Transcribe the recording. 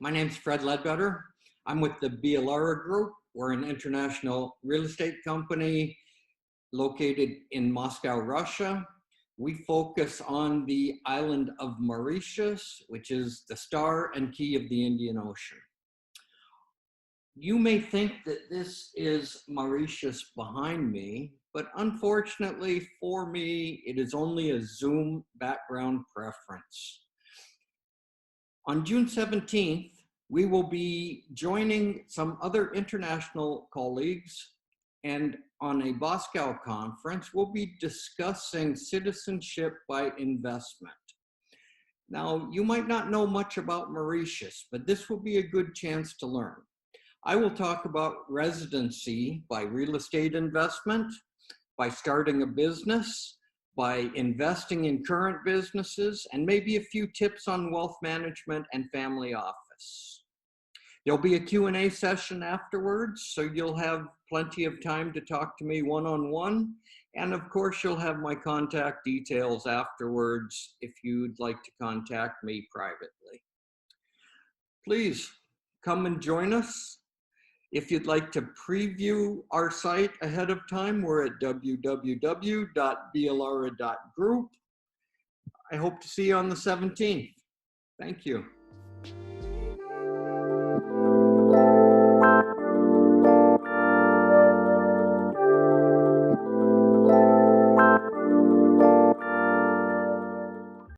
My name's Fred Ledbetter. I'm with the Beallara Group. We're an international real estate company located in Moscow, Russia. We focus on the island of Mauritius, which is the star and key of the Indian Ocean. You may think that this is Mauritius behind me, but unfortunately for me, it is only a Zoom background preference. On June 17th, we will be joining some other international colleagues, and on a Bosco conference, we'll be discussing citizenship by investment. Now, you might not know much about Mauritius, but this will be a good chance to learn. I will talk about residency by real estate investment, by starting a business, by investing in current businesses, and maybe a few tips on wealth management and family office. There'll be a Q&A session afterwards, so you'll have plenty of time to talk to me one-on-one. And of course, you'll have my contact details afterwards if you'd like to contact me privately. Please come and join us. If you'd like to preview our site ahead of time, we're at www.beallara.group. I hope to see you on the 17th. Thank you.